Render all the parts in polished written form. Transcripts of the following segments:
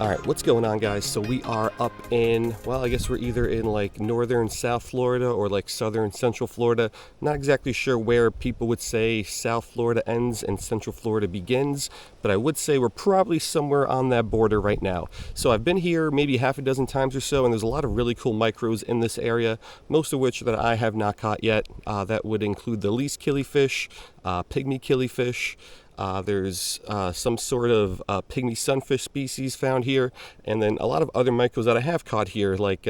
All right, what's going on, guys? So we are up in, well, I guess we're either in like northern South Florida or like southern Central Florida. Not exactly sure where people would say South Florida ends and Central Florida begins, but I would say we're probably somewhere on that border right now. So I've been here maybe half a dozen times or so, and there's a lot of really cool micros in this area, most of which that I have not caught yet. That would include the least killifish, pygmy killifish. There's some sort of pygmy sunfish species found here, and then a lot of other micros that I have caught here, like,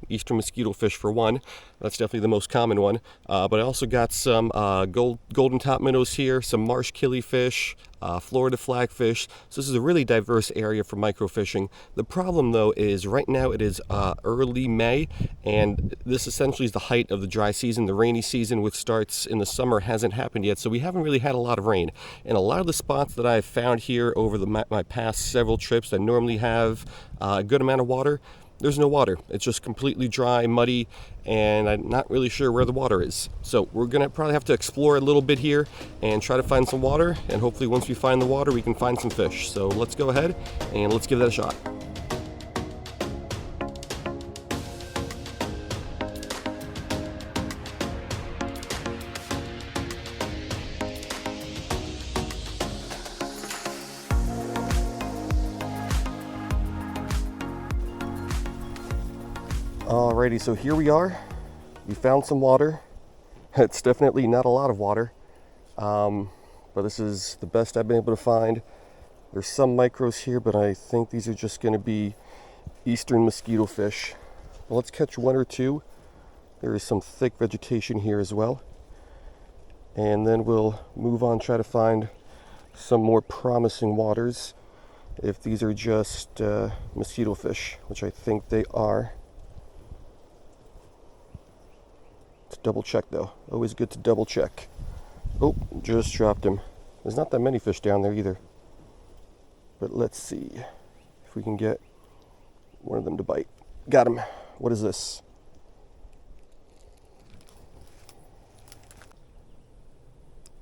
eastern mosquito fish for one. That's definitely the most common one. But I also got some golden top minnows here, some marsh killifish, Florida flagfish. So this is a really diverse area for microfishing. The problem, though, is right now it is early May, and this essentially is the height of the dry season. The rainy season, which starts in the summer, hasn't happened yet, so we haven't really had a lot of rain. And a lot of the spots that I've found here over my past several trips that normally have a good amount of water, there's no water. It's just completely dry, muddy, and I'm not really sure where the water is. So we're gonna probably have to explore a little bit here and try to find some water, and hopefully once we find the water, we can find some fish. So let's go ahead and let's give that a shot. Alrighty, so here we are. We found some water. It's definitely not a lot of water, but this is the best I've been able to find. There's some micros here, but I think these are just going to be eastern mosquito fish. Well, let's catch one or two. There is some thick vegetation here as well. And then we'll move on, try to find some more promising waters. If these are just mosquito fish, which I think they are. Double check though. Always good to double check. Oh, just dropped him. There's not that many fish down there either. But let's see if we can get one of them to bite. Got him. What is this?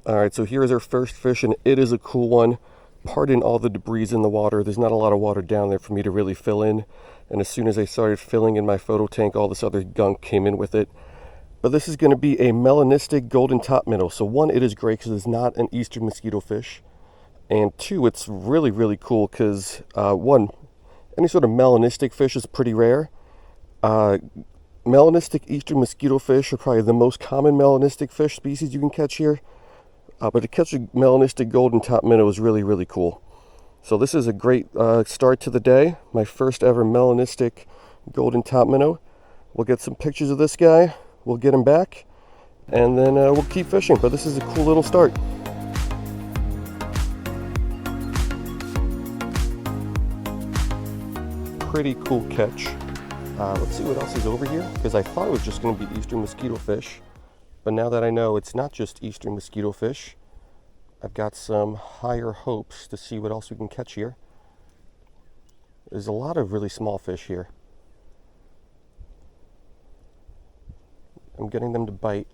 Alright, so here is our first fish, and it is a cool one. Pardon all the debris in the water. There's not a lot of water down there for me to really fill in. And as soon as I started filling in my photo tank, all this other gunk came in with it. But this is going to be a melanistic golden top minnow. So one, it is great because it's not an eastern mosquito fish. And two, it's really, really cool because one, any sort of melanistic fish is pretty rare. Melanistic eastern mosquito fish are probably the most common melanistic fish species you can catch here. But to catch a melanistic golden top minnow is really, really cool. So this is a great start to the day. My first ever melanistic golden top minnow. We'll get some pictures of this guy. We'll get him back, and then we'll keep fishing. But this is a cool little start. Pretty cool catch. Let's see what else is over here, because I thought it was just going to be eastern mosquito fish. But now that I know it's not just eastern mosquito fish, I've got some higher hopes to see what else we can catch here. There's a lot of really small fish here. I'm getting them to bite,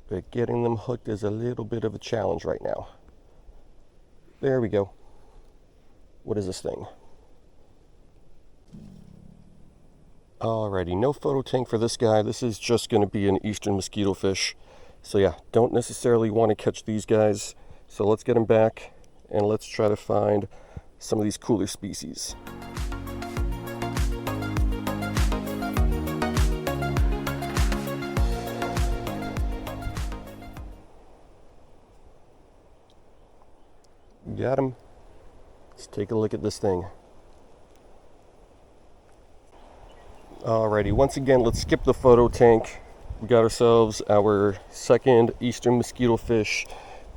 but getting them hooked is a little bit of a challenge right now. There we go. What is this thing? Alrighty, no photo tank for this guy. This is just going to be an eastern mosquito fish. So yeah, don't necessarily want to catch these guys. So let's get them back and let's try to find some of these cooler species. Got him. Let's take a look at this thing. Alrighty, once again, let's skip the photo tank. We got ourselves our second eastern mosquito fish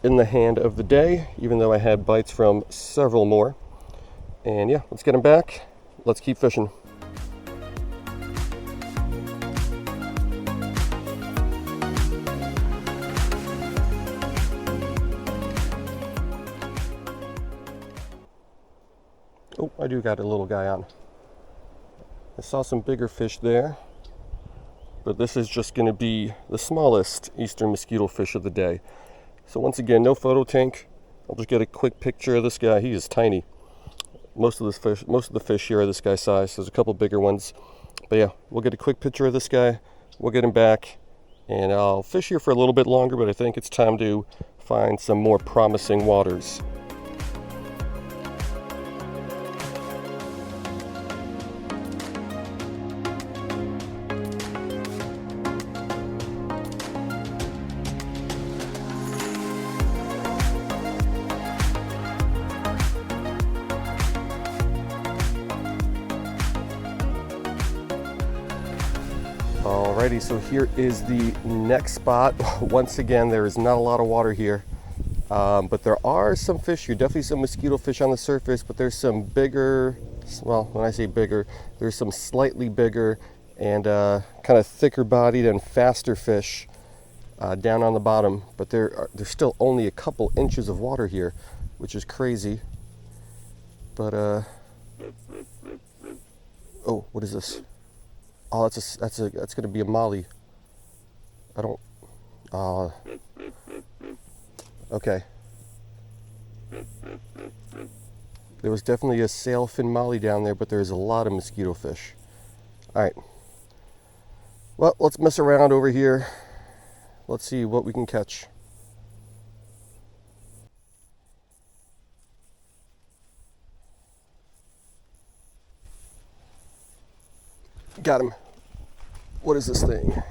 in the hand of the day, even though I had bites from several more. And yeah, let's get him back. Let's keep fishing. Oh, I do got a little guy on. I saw some bigger fish there, but this is just going to be the smallest eastern mosquito fish of the day. So once again, no photo tank. I'll just get a quick picture of this guy. He is tiny. Most of the fish here are this guy's size. There's a couple bigger ones. But yeah, we'll get a quick picture of this guy. We'll get him back. And I'll fish here for a little bit longer, but I think it's time to find some more promising waters. Alrighty, so here is the next spot. Once again, there is not a lot of water here, but there are some fish here. Definitely some mosquito fish on the surface, but there's some bigger, well, when I say bigger, there's some slightly bigger and kind of thicker bodied and faster fish down on the bottom. But there's still only a couple inches of water here, which is crazy. But, oh, what is this? Oh, that's gonna be a molly. Okay. There was definitely a sailfin molly down there, but there's a lot of mosquito fish. All right. Well, let's mess around over here. Let's see what we can catch. Got him. What is this thing?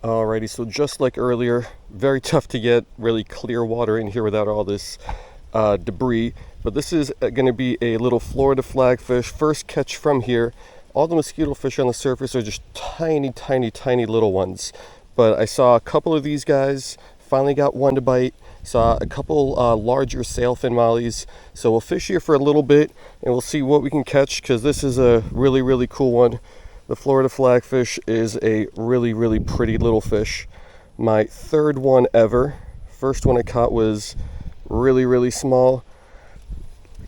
Alrighty, so just like earlier, very tough to get really clear water in here without all this debris. But this is going to be a little Florida flagfish. First catch from here. All the mosquito fish on the surface are just tiny, tiny, tiny little ones. But I saw a couple of these guys. Finally got one to bite. Saw a couple larger sailfin mollies. So we'll fish here for a little bit and we'll see what we can catch, because this is a really, really cool one. The Florida flagfish is a really, really pretty little fish. My third one ever. First one I caught was really, really small.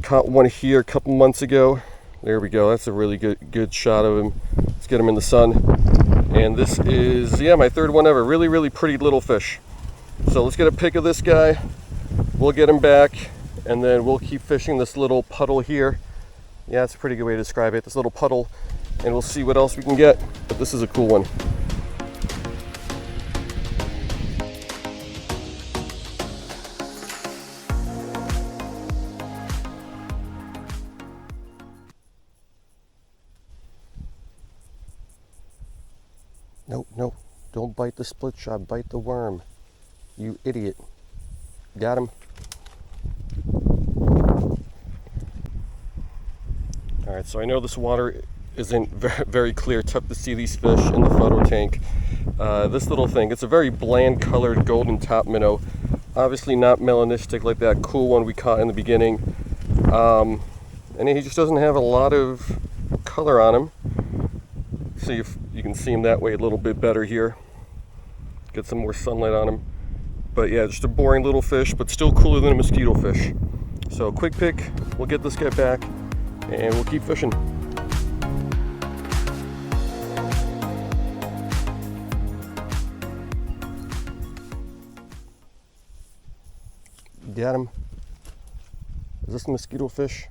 Caught one here a couple months ago. There we go. That's a really good shot of him. Let's get him in the sun. And this is, yeah, my third one ever. Really, really pretty little fish. So let's get a pic of this guy. We'll get him back, and then we'll keep fishing this little puddle here. Yeah, that's a pretty good way to describe it. This little puddle, and we'll see what else we can get. But this is a cool one. Nope, don't bite the split shot, bite the worm. You idiot. Got him. All right, so I know this water isn't very clear. Tough to see these fish in the photo tank. This little thing, it's a very bland colored golden top minnow. Obviously not melanistic like that cool one we caught in the beginning. And he just doesn't have a lot of color on him. See if you can see him that way a little bit better here. Get some more sunlight on him. But yeah, just a boring little fish, but still cooler than a mosquito fish. So quick pick, we'll get this guy back, and we'll keep fishing. Got him. Is this a mosquito fish?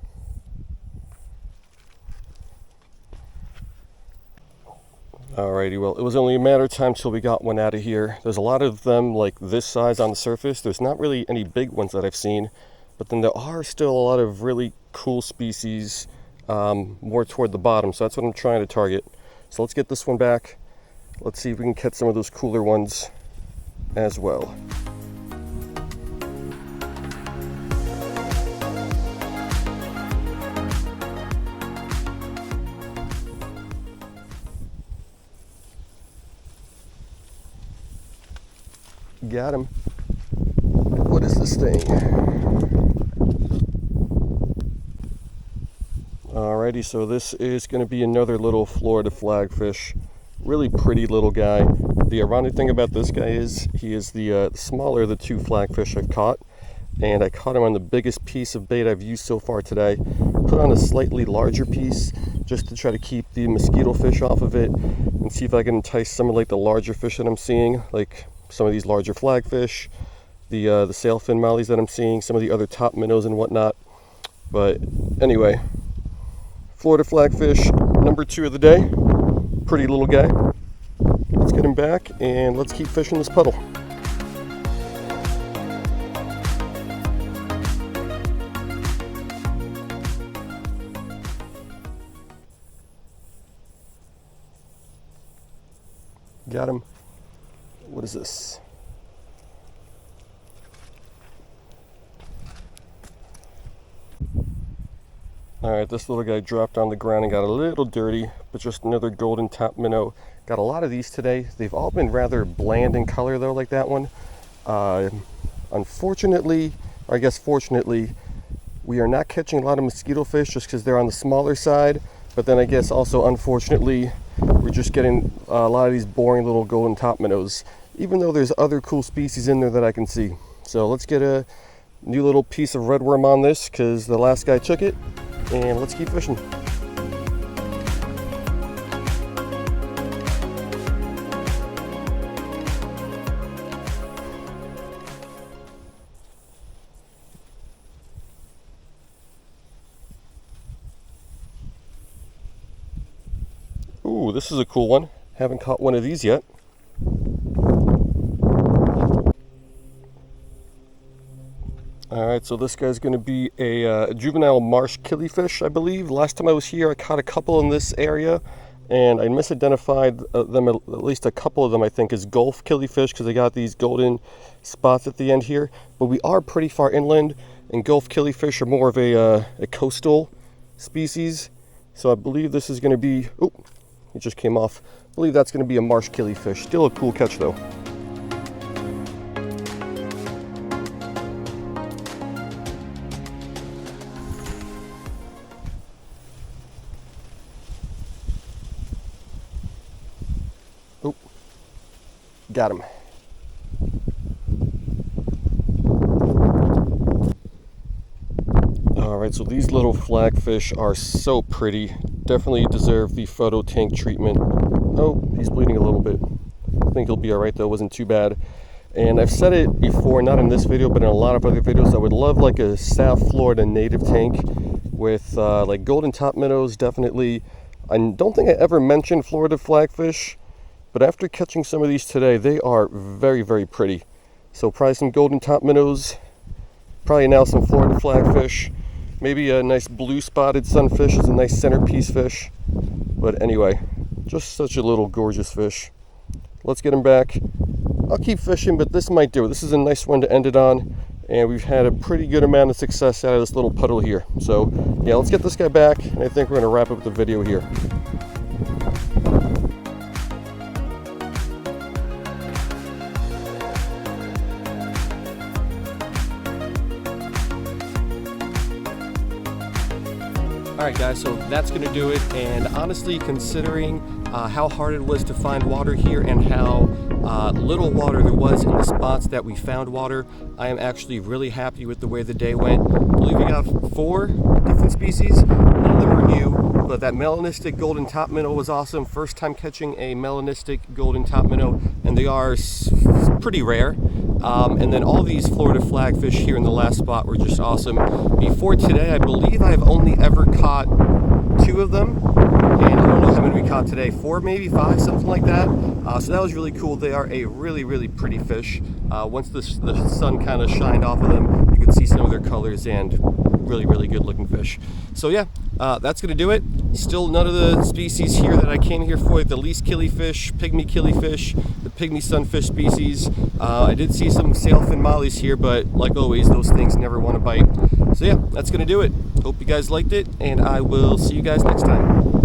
Alrighty, well, it was only a matter of time till we got one out of here. There's a lot of them like this size on the surface. There's not really any big ones that I've seen, but then there are still a lot of really cool species more toward the bottom, so that's what I'm trying to target. So let's get this one back. Let's see if we can catch some of those cooler ones as well. Got him. What is this thing? Alrighty, so this is going to be another little Florida flagfish. Really pretty little guy. The ironic thing about this guy is he is the smaller of the two flagfish I've caught, and I caught him on the biggest piece of bait I've used so far today. Put on a slightly larger piece just to try to keep the mosquito fish off of it and see if I can entice some of like the larger fish that I'm seeing, like some of these larger flagfish, the sailfin mollies that I'm seeing, some of the other top minnows and whatnot. But anyway, Florida flagfish, number 2 of the day. Pretty little guy. Let's get him back and let's keep fishing this puddle. Got him. What is this? Alright, this little guy dropped on the ground and got a little dirty, but just another golden top minnow. Got a lot of these today. They've all been rather bland in color though, like that one. Unfortunately, or I guess fortunately, we are not catching a lot of mosquito fish just because they're on the smaller side. But then I guess also unfortunately, we're just getting a lot of these boring little golden top minnows, even though there's other cool species in there that I can see. So let's get a new little piece of redworm on this because the last guy took it, and let's keep fishing. Ooh, this is a cool one. Haven't caught one of these yet. Alright, so this guy's going to be a juvenile marsh killifish, I believe. Last time I was here, I caught a couple in this area, and I misidentified them, at least a couple of them, I think, as Gulf killifish, because they got these golden spots at the end here. But we are pretty far inland, and Gulf killifish are more of a coastal species. So I believe this is going to be... Oh, it just came off. I believe that's going to be a marsh killifish. Still a cool catch, though. Oh, got him. Alright, so these little flagfish are so pretty. Definitely deserve the photo tank treatment. Oh, he's bleeding a little bit. I think he'll be alright though, wasn't too bad. And I've said it before, not in this video, but in a lot of other videos, I would love like a South Florida native tank with like golden top minnows, definitely. I don't think I ever mentioned Florida flagfish, but after catching some of these today, they are very, very pretty. So probably some golden top minnows, probably now some Florida flagfish. Maybe a nice blue spotted sunfish is a nice centerpiece fish. But anyway, just such a little gorgeous fish. Let's get him back. I'll keep fishing, but this might do it. This is a nice one to end it on. And we've had a pretty good amount of success out of this little puddle here. So yeah, let's get this guy back. And I think we're going to wrap up the video here. Alright guys, so that's going to do it, and honestly, considering how hard it was to find water here and how little water there was in the spots that we found water, I am actually really happy with the way the day went. I believe we got 4 different species. None of them are new, but that melanistic golden top minnow was awesome. First time catching a melanistic golden top minnow, and they are pretty rare. And then all these Florida flagfish here in the last spot were just awesome. Before today, I believe I've only ever caught 2 of them, and I don't know how many we caught today, 4, maybe 5, something like that. So that was really cool. They are a really, really pretty fish. Once the sun kind of shined off of them, you could see some of their colors, and really, really good looking fish. So yeah, that's gonna do it. Still none of the species here that I came here for, the least killifish, pygmy killifish, the pygmy sunfish species. I did see some sailfin mollies here, but like always, those things never want to bite. So yeah, that's gonna do it. Hope you guys liked it, and I will see you guys next time.